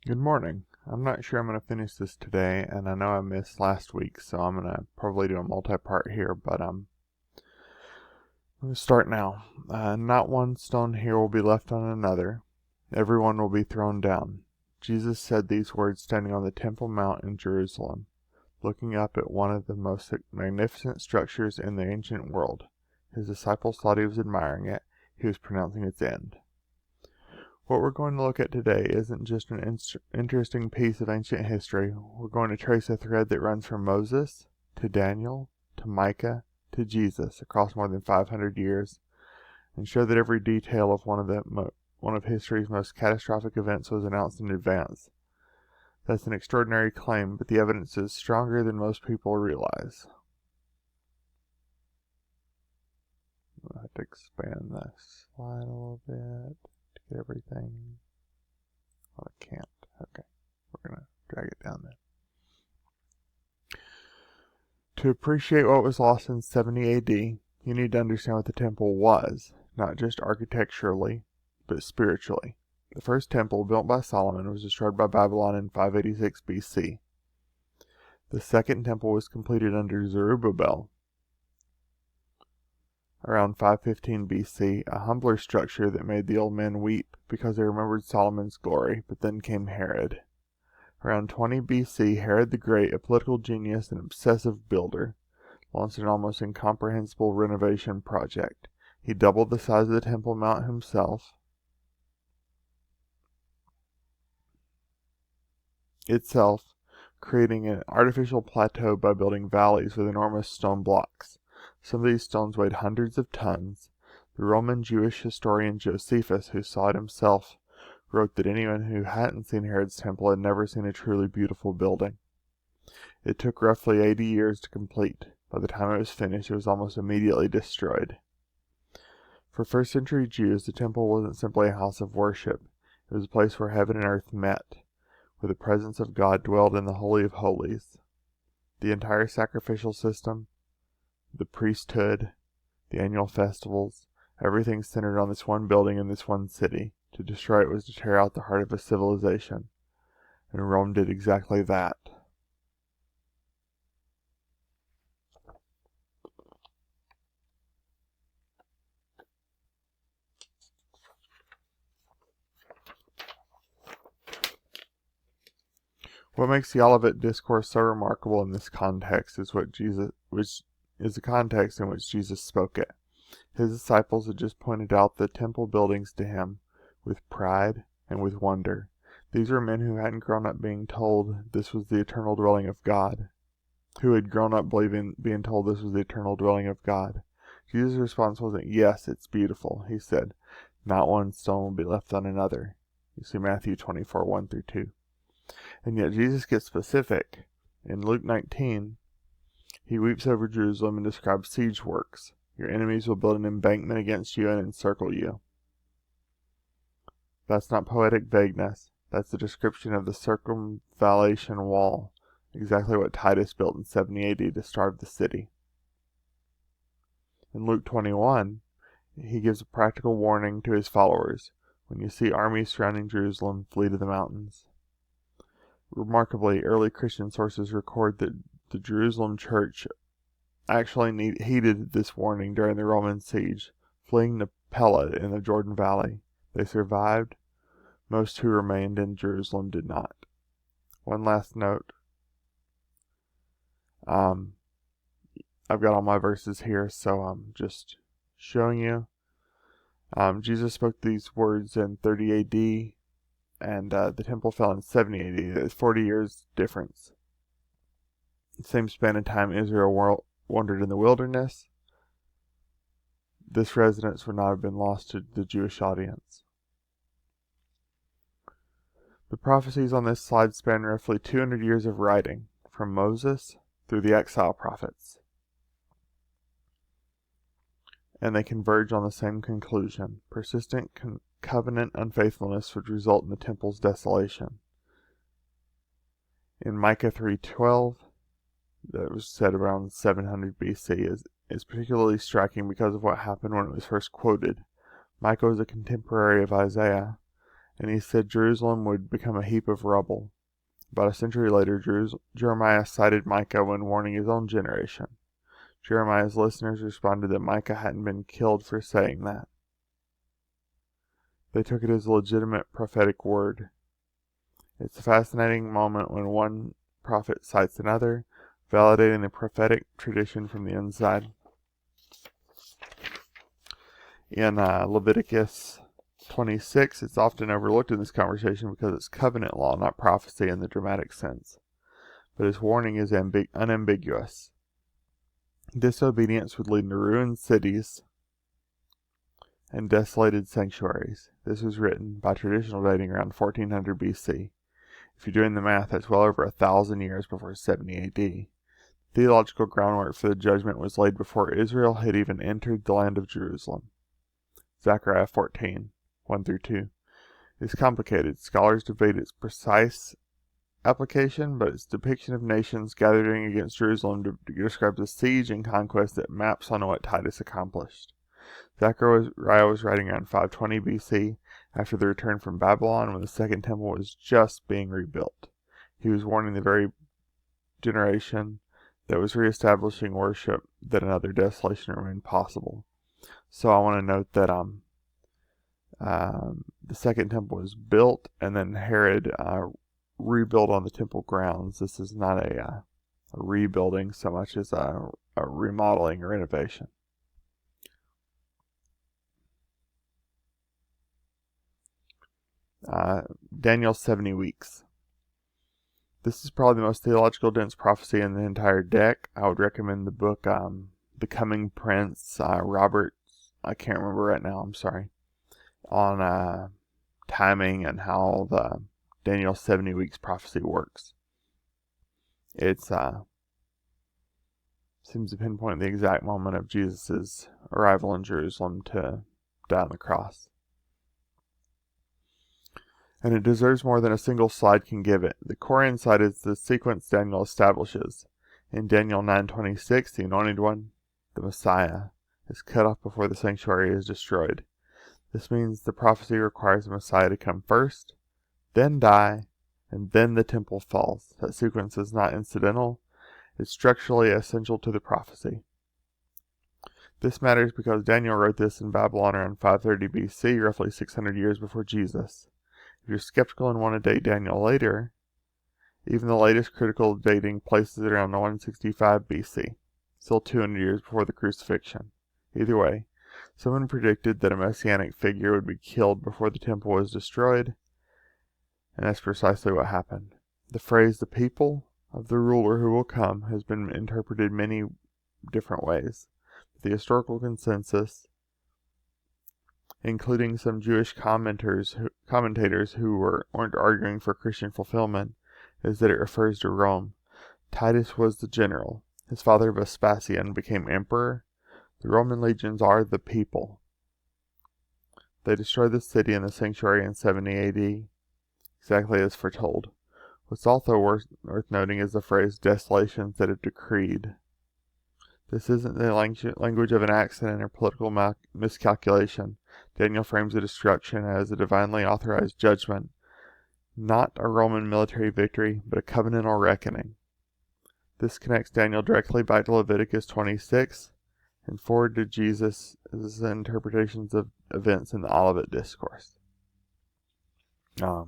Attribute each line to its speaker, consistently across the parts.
Speaker 1: Good morning. I'm not sure I'm going to finish this today, and I know I missed last week, so I'm going to probably do a multi-part here, but I'm going to start now. Not one stone here will be left on another. Everyone will be thrown down. Jesus said these words standing on the Temple Mount in Jerusalem, looking up at one of the most magnificent structures in the ancient world. His disciples thought he was admiring it. He was pronouncing its end. What we're going to look at today isn't just an interesting piece of ancient history. We're going to trace a thread that runs from Moses to Daniel to Micah to Jesus across more than 500 years, and show that every detail of one of history's most catastrophic events was announced in advance. That's an extraordinary claim, but the evidence is stronger than most people realize. I'll have to expand this slide a little bit. Get everything. Oh, I can't. Okay. We're going to drag it down then. To appreciate what was lost in 70 AD, you need to understand what the temple was, not just architecturally, but spiritually. The first temple, built by Solomon, was destroyed by Babylon in 586 BC. The second temple was completed under Zerubbabel around 515 BC, a humbler structure that made the old men weep because they remembered Solomon's glory. But then came Herod. Around 20 BC, Herod the Great, a political genius and obsessive builder, launched an almost incomprehensible renovation project. He doubled the size of the Temple Mount himself, creating an artificial plateau by building valleys with enormous stone blocks. Some of these stones weighed hundreds of tons. The Roman Jewish historian Josephus, who saw it himself, wrote that anyone who hadn't seen Herod's temple had never seen a truly beautiful building. It took roughly 80 years to complete. By the time it was finished, it was almost immediately destroyed. For first century Jews, the temple wasn't simply a house of worship. It was a place where heaven and earth met, where the presence of God dwelled in the Holy of Holies. The entire sacrificial system, the priesthood, the annual festivals, everything centered on this one building in this one city. To destroy it was to tear out the heart of a civilization, and Rome did exactly that. What makes the Olivet Discourse so remarkable in this context is the context in which Jesus spoke it. His disciples had just pointed out the temple buildings to him with pride and with wonder. These were men who hadn't grown up being told this was the eternal dwelling of God, who had grown up being told this was the eternal dwelling of God. Jesus' response wasn't, "Yes, it's beautiful." He said, "Not one stone will be left on another." You see Matthew 24, 1-2. And yet Jesus gets specific. In Luke 19, he weeps over Jerusalem and describes siege works. Your enemies will build an embankment against you and encircle you. That's not poetic vagueness. That's the description of the circumvallation wall, exactly what Titus built in 70 AD to starve the city. In Luke 21, he gives a practical warning to his followers. When you see armies surrounding Jerusalem, flee to the mountains. Remarkably, early Christian sources record that the Jerusalem church actually heeded this warning during the Roman siege, fleeing to Pella in the Jordan Valley. They survived. Most who remained in Jerusalem did not. One last note. I've got all my verses here, so I'm just showing you. Jesus spoke these words in 30 AD, and the temple fell in 70 AD. There's 40 years difference. Same span of time Israel wandered in the wilderness. This residence would not have been lost to the Jewish audience. The prophecies on this slide span roughly 200 years of writing, from Moses through the exile prophets. And they converge on the same conclusion. Persistent covenant unfaithfulness would result in the temple's desolation. In Micah 3:12, that was said around 700 BC, is particularly striking because of what happened when it was first quoted. Micah was a contemporary of Isaiah, and he said Jerusalem would become a heap of rubble. About a century later, Jeremiah cited Micah when warning his own generation. Jeremiah's listeners responded that Micah hadn't been killed for saying that. They took it as a legitimate prophetic word. It's a fascinating moment when one prophet cites another, validating the prophetic tradition from the inside. In Leviticus 26, it's often overlooked in this conversation because it's covenant law, not prophecy in the dramatic sense. But his warning is unambiguous. Disobedience would lead to ruined cities and desolated sanctuaries. This was written by traditional dating around 1400 BC. If you're doing the math, that's well over 1,000 years before 70 AD. Theological groundwork for the judgment was laid before Israel had even entered the land of Jerusalem. Zechariah 14, 1-2. It's complicated. Scholars debate its precise application, but its depiction of nations gathering against Jerusalem describes a siege and conquest that maps onto what Titus accomplished. Zechariah was writing around 520 BC, after the return from Babylon, when the Second Temple was just being rebuilt. He was warning the very generation that was reestablishing worship that another desolation remained possible. So I want to note that the Second Temple was built, and then Herod rebuilt on the temple grounds. This is not a rebuilding so much as a remodeling or renovation. Daniel's 70 weeks. This is probably the most theological dense prophecy in the entire deck. I would recommend the book The Coming Prince, Robert, I can't remember right now, I'm sorry, on timing and how the Daniel 70 weeks prophecy works. It's seems to pinpoint the exact moment of Jesus' arrival in Jerusalem to die on the cross. And it deserves more than a single slide can give it. The core insight is the sequence Daniel establishes. In Daniel 9:26, the Anointed One, the Messiah, is cut off before the sanctuary is destroyed. This means the prophecy requires the Messiah to come first, then die, and then the temple falls. That sequence is not incidental. It's structurally essential to the prophecy. This matters because Daniel wrote this in Babylon around 530 BC, roughly 600 years before Jesus. If you're skeptical and want to date Daniel later, even the latest critical dating places it around 165 BC, still 200 years before the crucifixion. Either way, someone predicted that a messianic figure would be killed before the temple was destroyed, and that's precisely what happened. The phrase, the people of the ruler who will come, has been interpreted many different ways. The historical consensus, including some Jewish commentators who weren't arguing for Christian fulfillment, is that it refers to Rome. Titus was the general. His father Vespasian became emperor. The Roman legions are the people. They destroyed the city and the sanctuary in 70 AD, exactly as foretold. What's also worth noting is the phrase desolations that it decreed. This isn't the language of an accident or political miscalculation. Daniel frames the destruction as a divinely authorized judgment, not a Roman military victory, but a covenantal reckoning. This connects Daniel directly back to Leviticus 26 and forward to Jesus' interpretations of events in the Olivet Discourse. I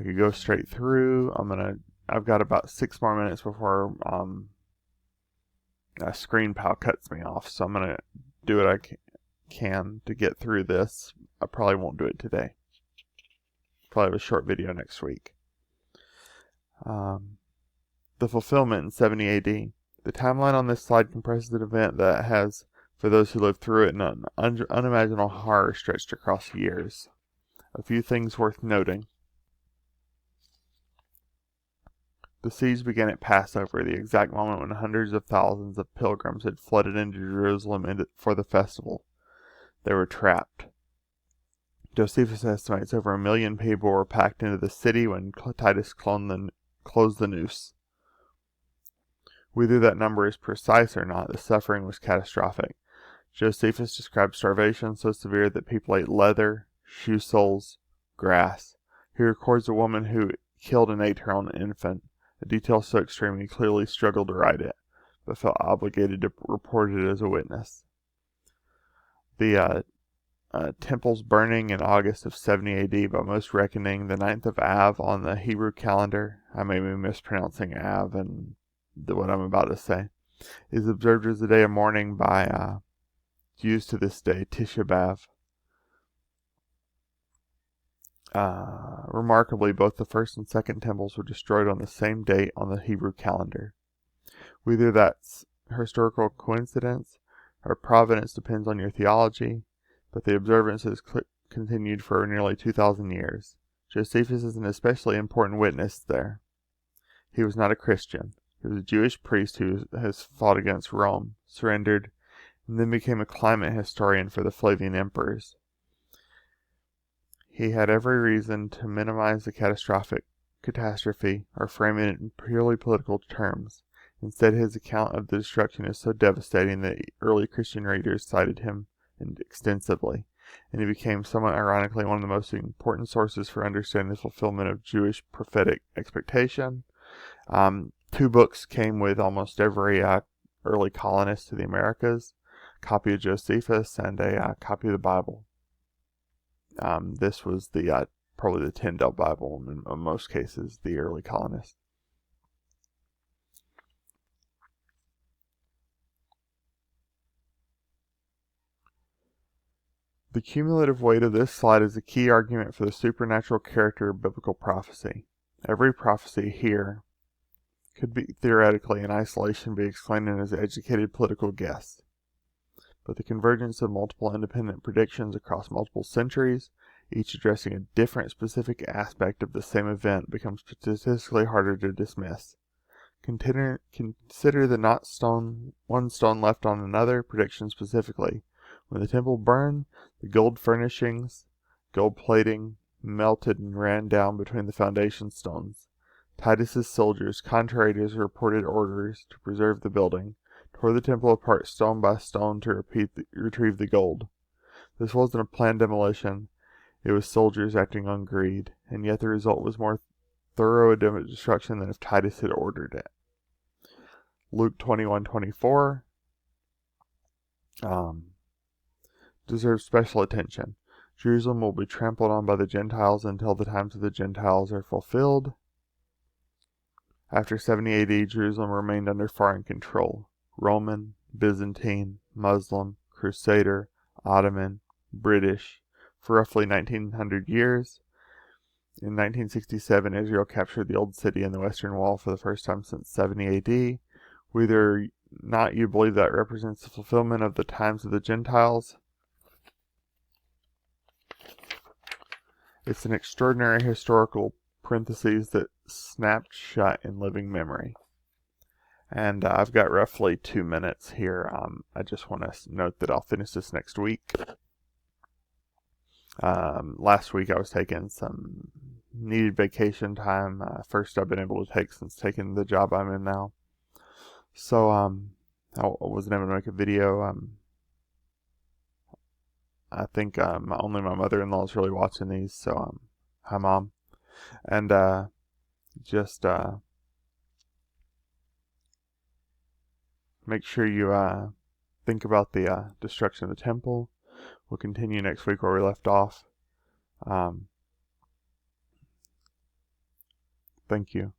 Speaker 1: could go straight through. I've got about 6 more minutes before ScreenPal cuts me off, so I'm gonna do what I can to get through this. I probably won't do it today. Probably have a short video next week. The fulfillment in 70 AD. The timeline on this slide compresses an event that has, for those who lived through it, an unimaginable horror stretched across years. A few things worth noting. The siege began at Passover, the exact moment when hundreds of thousands of pilgrims had flooded into Jerusalem for the festival. They were trapped. Josephus estimates over 1 million people were packed into the city when Titus closed the noose. Whether that number is precise or not, the suffering was catastrophic. Josephus described starvation so severe that people ate leather, shoe soles, grass. He records a woman who killed and ate her own infant, a detail so extreme he clearly struggled to write it, but felt obligated to report it as a witness. The temple's burning in August of 70 AD, by most reckoning the 9th of Av on the Hebrew calendar, I may be mispronouncing Av and what I'm about to say, is observed as a day of mourning by Jews to this day, Tisha B'Av. Remarkably, both the first and second temples were destroyed on the same date on the Hebrew calendar. Whether that's historical coincidence or providence depends on your theology, but the observances continued for nearly 2,000 years. Josephus is an especially important witness there. He was not a Christian. He was a Jewish priest who has fought against Rome, surrendered, and then became a climate historian for the Flavian emperors. He had every reason to minimize the catastrophe or frame it in purely political terms. Instead, his account of the destruction is so devastating that early Christian readers cited him extensively, and he became, somewhat ironically, one of the most important sources for understanding the fulfillment of Jewish prophetic expectation. 2 books came with almost every early colonist to the Americas: a copy of Josephus and a copy of the Bible. This was the probably the Tyndale Bible in most cases, the early colonists. The cumulative weight of this slide is a key argument for the supernatural character of biblical prophecy. Every prophecy here could be theoretically in isolation be explained as educated political guess. But the convergence of multiple independent predictions across multiple centuries, each addressing a different specific aspect of the same event, becomes statistically harder to dismiss. Consider the not one stone left on another prediction specifically. When the temple burned, the gold furnishings, gold plating, melted and ran down between the foundation stones. Titus's soldiers, contrary to his reported orders to preserve the building, tore the temple apart stone by stone to retrieve the gold. This wasn't a planned demolition. It was soldiers acting on greed, and yet the result was more thorough a destruction than if Titus had ordered it. Luke 21:24 deserves special attention. Jerusalem will be trampled on by the Gentiles until the times of the Gentiles are fulfilled. After 70 AD, Jerusalem remained under foreign control: Roman, Byzantine, Muslim, Crusader, Ottoman, British, for roughly 1900 years. In 1967, Israel captured the Old City and the Western Wall for the first time since 70 AD. Whether or not you believe that represents the fulfillment of the times of the Gentiles, it's an extraordinary historical parenthesis that snapped shut in living memory. And I've got roughly 2 minutes here. I just want to note that I'll finish this next week. Last week I was taking some needed vacation time. First I've been able to take since taking the job I'm in now. So I wasn't able to make a video. I think only my mother-in-law is really watching these. So hi Mom. And just make sure you think about the destruction of the temple. We'll continue next week where we left off. Thank you.